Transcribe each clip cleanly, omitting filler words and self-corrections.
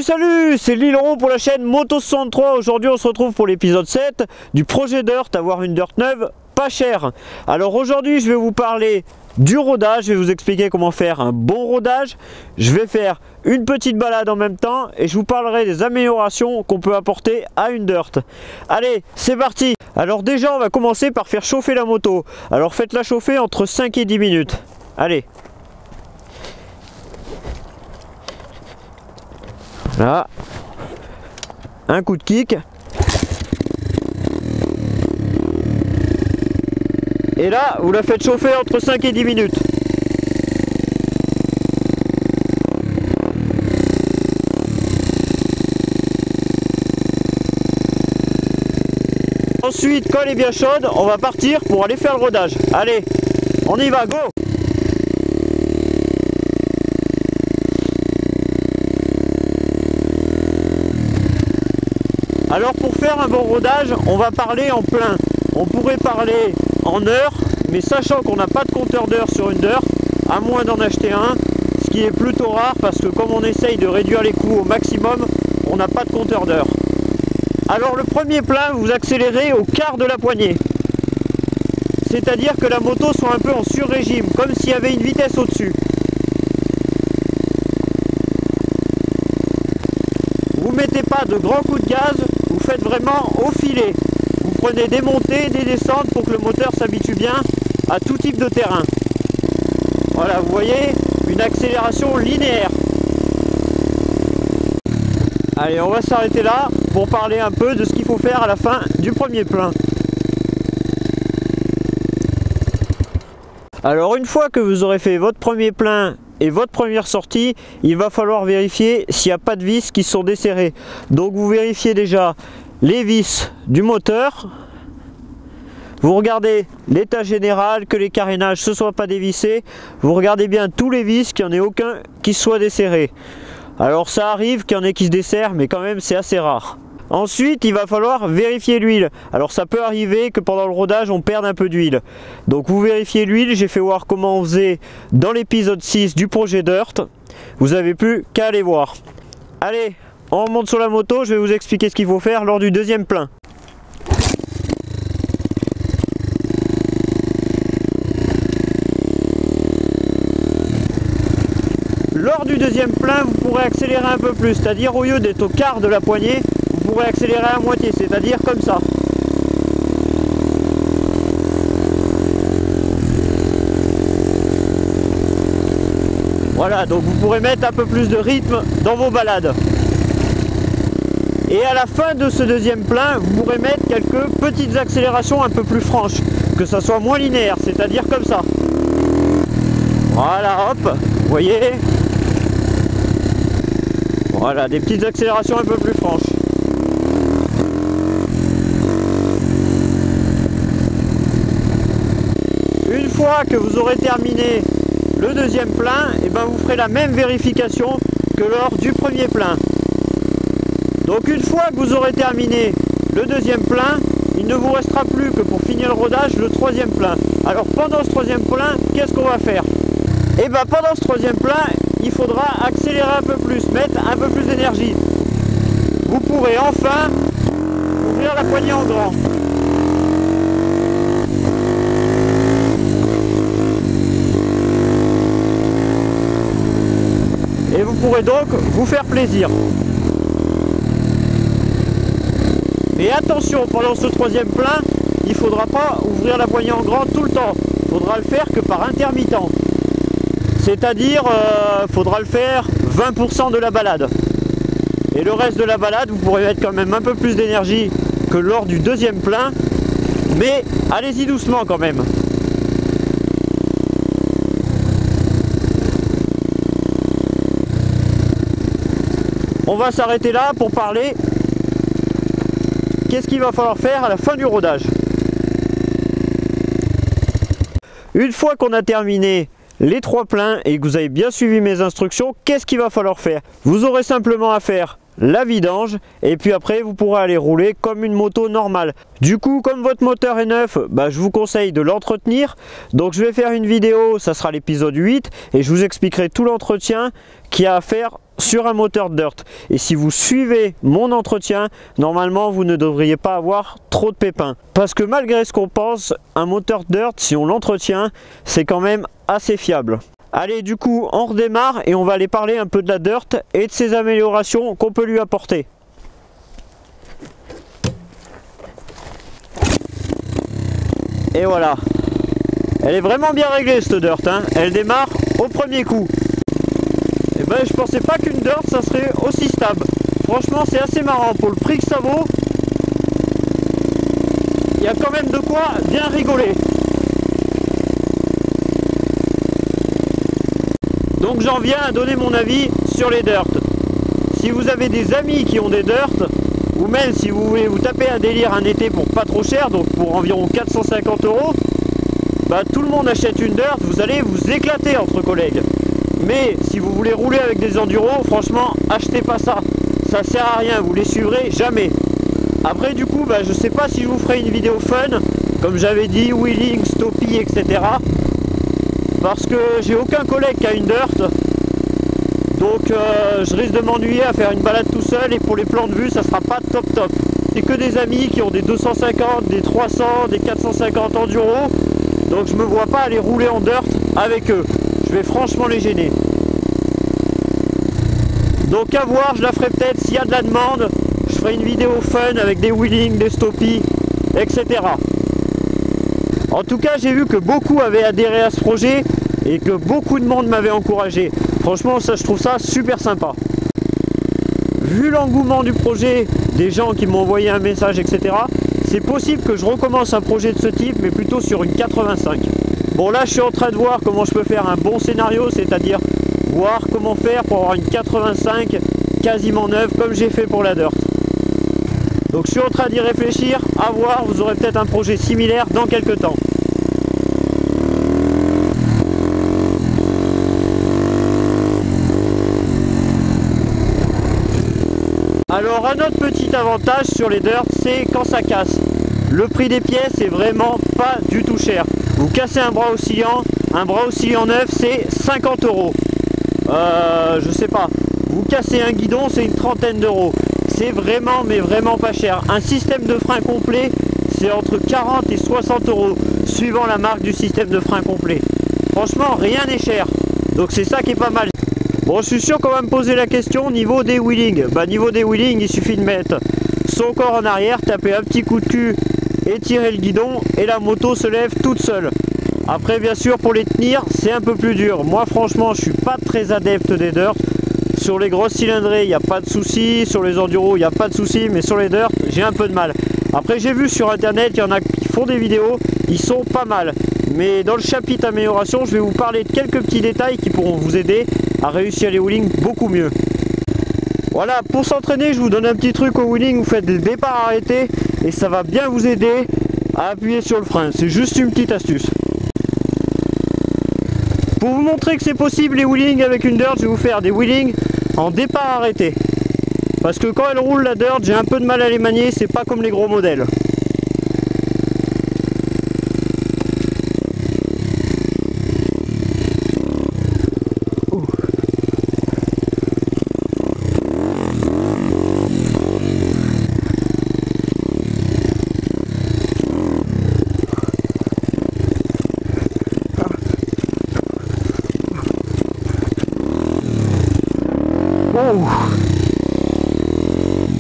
Salut, c'est Lileron pour la chaîne Moto63. Aujourd'hui on se retrouve pour l'épisode 7 du projet Dirt, avoir une Dirt neuve pas chère. Alors aujourd'hui je vais vous parler du rodage, je vais vous expliquer comment faire un bon rodage. Je vais faire une petite balade en même temps et je vous parlerai des améliorations qu'on peut apporter à une Dirt. Allez, c'est parti. Alors déjà on va commencer par faire chauffer la moto. Alors faites-la chauffer entre 5 et 10 minutes. Allez. Là, un coup de kick. Et là, vous la faites chauffer entre 5 et 10 minutes. Ensuite, quand elle est bien chaude, on va partir pour aller faire le rodage. Allez, on y va, go! Alors pour faire un bon rodage, on va parler en plein. On pourrait parler en heures, mais sachant qu'on n'a pas de compteur d'heures sur une Dirt, à moins d'en acheter un, ce qui est plutôt rare parce que comme on essaye de réduire les coûts au maximum, on n'a pas de compteur d'heures. Alors le premier plein, vous accélérez au quart de la poignée. C'est-à-dire que la moto soit un peu en sur-régime, comme s'il y avait une vitesse au-dessus. Vous ne mettez pas de grands coups de gaz, vous faites vraiment au filet. Vous prenez des montées, des descentes pour que le moteur s'habitue bien à tout type de terrain. Voilà, vous voyez, une accélération linéaire. Allez, on va s'arrêter là pour parler un peu de ce qu'il faut faire à la fin du premier plein. Alors une fois que vous aurez fait votre premier plein et votre première sortie, il va falloir vérifier s'il n'y a pas de vis qui sont desserrées. Donc vous vérifiez déjà les vis du moteur. Vous regardez l'état général, que les carénages ne soient pas dévissés. Vous regardez bien tous les vis, qu'il n'y en ait aucun qui soit desserré. Alors ça arrive qu'il y en ait qui se desserrent, mais quand même c'est assez rare. Ensuite, il va falloir vérifier l'huile. Alors ça peut arriver que pendant le rodage, on perde un peu d'huile. Donc vous vérifiez l'huile, j'ai fait voir comment on faisait dans l'épisode 6 du projet Dirt. Vous n'avez plus qu'à aller voir. Allez, on remonte sur la moto, je vais vous expliquer ce qu'il faut faire lors du deuxième plein. Lors du deuxième plein, vous pourrez accélérer un peu plus, c'est-à-dire au lieu d'être au quart de la poignée, vous pourrez accélérer à moitié, c'est-à-dire comme ça. Voilà, donc vous pourrez mettre un peu plus de rythme dans vos balades. Et à la fin de ce deuxième plein, vous pourrez mettre quelques petites accélérations un peu plus franches, que ça soit moins linéaire, c'est-à-dire comme ça. Voilà, hop, vous voyez? Voilà, des petites accélérations un peu plus franches. Une fois que vous aurez terminé le deuxième plein, et ben vous ferez la même vérification que lors du premier plein. Donc une fois que vous aurez terminé le deuxième plein, il ne vous restera plus que pour finir le rodage le troisième plein. Alors pendant ce troisième plein, qu'est-ce qu'on va faire? Et ben pendant ce troisième plein, il faudra accélérer un peu plus, mettre un peu plus d'énergie. Vous pourrez enfin ouvrir la poignée en grand. Et vous pourrez donc vous faire plaisir. Et attention, pendant ce troisième plein, il ne faudra pas ouvrir la poignée en grand tout le temps. Il faudra le faire que par intermittent. C'est-à-dire, faudra le faire 20% de la balade. Et le reste de la balade, vous pourrez mettre quand même un peu plus d'énergie que lors du deuxième plein. Mais allez-y doucement quand même. On va s'arrêter là pour parler qu'est-ce qu'il va falloir faire à la fin du rodage. Une fois qu'on a terminé les trois pleins et que vous avez bien suivi mes instructions, qu'est-ce qu'il va falloir faire? Vous aurez simplement à faire la vidange et puis après vous pourrez aller rouler comme une moto normale. Du coup, comme votre moteur est neuf, je vous conseille de l'entretenir. Donc je vais faire une vidéo, ça sera l'épisode 8 et je vous expliquerai tout l'entretien qu'il y a à faire sur un moteur dirt. Et si vous suivez mon entretien, normalement vous ne devriez pas avoir trop de pépins. Parce que malgré ce qu'on pense, un moteur dirt, si on l'entretient, c'est quand même assez fiable. Allez, du coup, on redémarre et on va aller parler un peu de la dirt et de ses améliorations qu'on peut lui apporter. Et voilà. Elle est vraiment bien réglée cette dirt, hein. Elle démarre au premier coup. Et ben je pensais pas qu'une dirt ça serait aussi stable. Franchement c'est assez marrant pour le prix que ça vaut. Il y a quand même de quoi bien rigoler. Donc j'en viens à donner mon avis sur les dirt. Si vous avez des amis qui ont des dirt, ou même si vous voulez vous taper un délire un été pour pas trop cher, donc pour environ 450 €, bah tout le monde achète une dirt, vous allez vous éclater entre collègues. Mais si vous voulez rouler avec des enduros, franchement, achetez pas ça. Ça sert à rien, vous les suivrez jamais. Après du coup, bah, je sais pas si je vous ferai une vidéo fun, comme j'avais dit, wheeling, stoppie, etc. Parce que j'ai aucun collègue qui a une dirt. Donc je risque de m'ennuyer à faire une balade tout seul, et pour les plans de vue, ça sera pas top. C'est que des amis qui ont des 250, des 300, des 450 enduros. Donc je me vois pas aller rouler en dirt avec eux. Je vais franchement les gêner. Donc à voir, je la ferai peut-être s'il y a de la demande. Je ferai une vidéo fun avec des wheelings, des stoppies, etc. En tout cas, j'ai vu que beaucoup avaient adhéré à ce projet et que beaucoup de monde m'avait encouragé. Franchement, ça, je trouve ça super sympa. Vu l'engouement du projet, des gens qui m'ont envoyé un message, etc., c'est possible que je recommence un projet de ce type, mais plutôt sur une 85. Bon, là, je suis en train de voir comment je peux faire un bon scénario, c'est-à-dire voir comment faire pour avoir une 85 quasiment neuve, comme j'ai fait pour la dirt. Donc, je suis en train d'y réfléchir, à voir, vous aurez peut-être un projet similaire dans quelques temps. Alors un autre petit avantage sur les dirt, c'est quand ça casse. Le prix des pièces est vraiment pas du tout cher. Vous cassez un bras oscillant neuf, c'est 50 €. Je sais pas. Vous cassez un guidon, c'est une trentaine d'euros. C'est vraiment, mais vraiment pas cher. Un système de frein complet, c'est entre 40 et 60 €, suivant la marque du système de frein complet. Franchement, rien n'est cher. Donc c'est ça qui est pas mal. Bon, je suis sûr qu'on va me poser la question au niveau des wheelings. Bah, niveau des wheelings, il suffit de mettre son corps en arrière, taper un petit coup de cul et tirer le guidon, et la moto se lève toute seule. Après, bien sûr, pour les tenir, c'est un peu plus dur. Moi, franchement, je suis pas très adepte des dirt. Sur les grosses cylindrées, il n'y a pas de souci. Sur les enduros, il n'y a pas de souci. Mais sur les dirt, j'ai un peu de mal. Après, j'ai vu sur internet, il y en a qui font des vidéos. Ils sont pas mal. Mais dans le chapitre amélioration, je vais vous parler de quelques petits détails qui pourront vous aider à réussir les wheelings beaucoup mieux. Voilà, pour s'entraîner, je vous donne un petit truc au wheeling. Vous faites des départs arrêtés et ça va bien vous aider à appuyer sur le frein. C'est juste une petite astuce. Pour vous montrer que c'est possible les wheelings avec une dirt, je vais vous faire des wheelings en départ arrêté. Parce que quand elle roule la dirt, j'ai un peu de mal à les manier, c'est pas comme les gros modèles.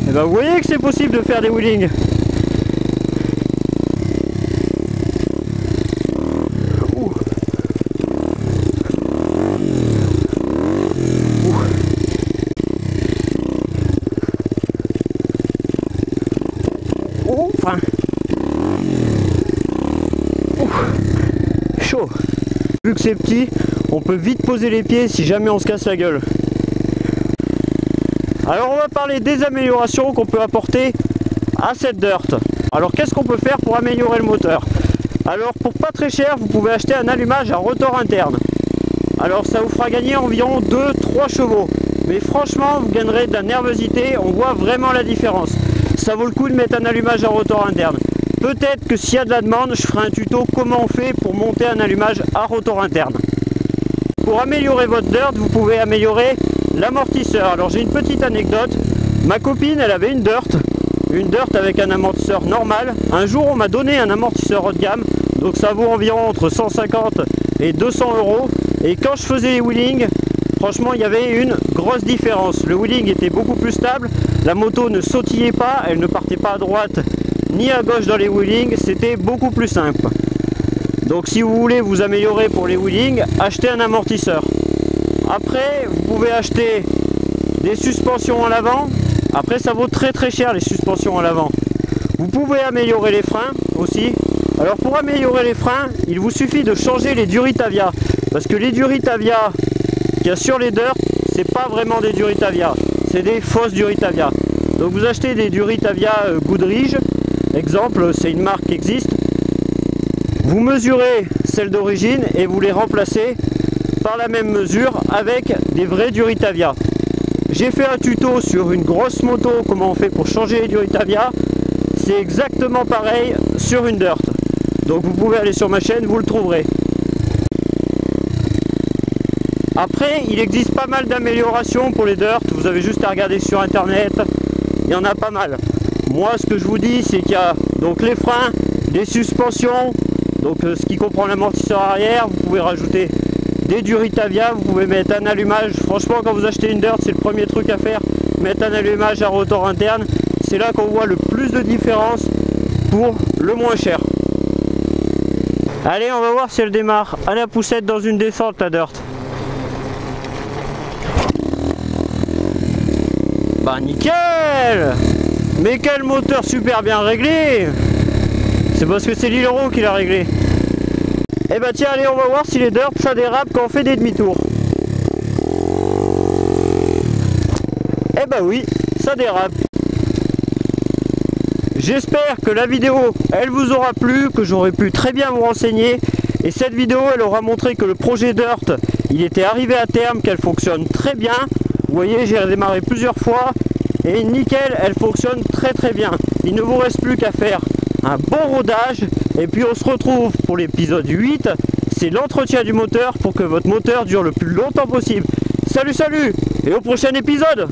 Et ben vous voyez que c'est possible de faire des wheelings. Enfin. Chaud. Vu que c'est petit, on peut vite poser les pieds si jamais on se casse la gueule. Alors on va parler des améliorations qu'on peut apporter à cette dirt. Alors qu'est-ce qu'on peut faire pour améliorer le moteur? Alors pour pas très cher, vous pouvez acheter un allumage à rotor interne. Alors ça vous fera gagner environ 2-3 chevaux. Mais franchement, vous gagnerez de la nervosité, on voit vraiment la différence. Ça vaut le coup de mettre un allumage à rotor interne. Peut-être que s'il y a de la demande, je ferai un tuto comment on fait pour monter un allumage à rotor interne. Pour améliorer votre dirt, vous pouvez améliorer l'amortisseur. Alors j'ai une petite anecdote, ma copine elle avait une Dirt avec un amortisseur normal. Un jour on m'a donné un amortisseur haut de gamme, donc ça vaut environ entre 150 et 200 euros. Et quand je faisais les wheelings, franchement il y avait une grosse différence. Le wheeling était beaucoup plus stable, la moto ne sautillait pas, elle ne partait pas à droite ni à gauche dans les wheelings, c'était beaucoup plus simple. Donc si vous voulez vous améliorer pour les wheelings, achetez un amortisseur. Après vous pouvez acheter des suspensions à l'avant. Après ça vaut très cher les suspensions à l'avant. Vous pouvez améliorer les freins aussi. Alors pour améliorer les freins, il vous suffit de changer les Duritavia. Parce que les Duritavia qu'il y a sur les Dirt, c'est pas vraiment des Duritavia, c'est des fausses Duritavia. Donc vous achetez des Duritavia Goodrich, exemple, c'est une marque qui existe. Vous mesurez celles d'origine et vous les remplacez par la même mesure avec des vrais Duritavia. J'ai fait un tuto sur une grosse moto, comment on fait pour changer les Duritavia. C'est exactement pareil sur une Dirt. Donc vous pouvez aller sur ma chaîne, vous le trouverez. Après, il existe pas mal d'améliorations pour les Dirt. Vous avez juste à regarder sur internet. Il y en a pas mal. Moi, ce que je vous dis, c'est qu'il y a donc les freins, les suspensions, donc ce qui comprend l'amortisseur arrière. Vous pouvez rajouter des Duritavia, vous pouvez mettre un allumage. Franchement, quand vous achetez une Dirt, c'est le premier truc à faire. Mettre un allumage à rotor interne. C'est là qu'on voit le plus de différence pour le moins cher. Allez, on va voir si elle démarre à la poussette dans une descente, la Dirt. Bah nickel! Mais quel moteur super bien réglé! C'est parce que c'est l'Ilero qui l'a réglé. Et bah tiens, allez, on va voir si les Dirt ça dérape quand on fait des demi-tours. Eh bah oui, ça dérape. J'espère que la vidéo elle vous aura plu, que j'aurai pu très bien vous renseigner. Et cette vidéo elle aura montré que le projet Dirt il était arrivé à terme, qu'elle fonctionne très bien. Vous voyez, j'ai redémarré plusieurs fois et nickel, elle fonctionne très bien. Il ne vous reste plus qu'à faire un bon rodage et puis on se retrouve pour l'épisode 8. C'est l'entretien du moteur pour que votre moteur dure le plus longtemps possible. Salut et au prochain épisode!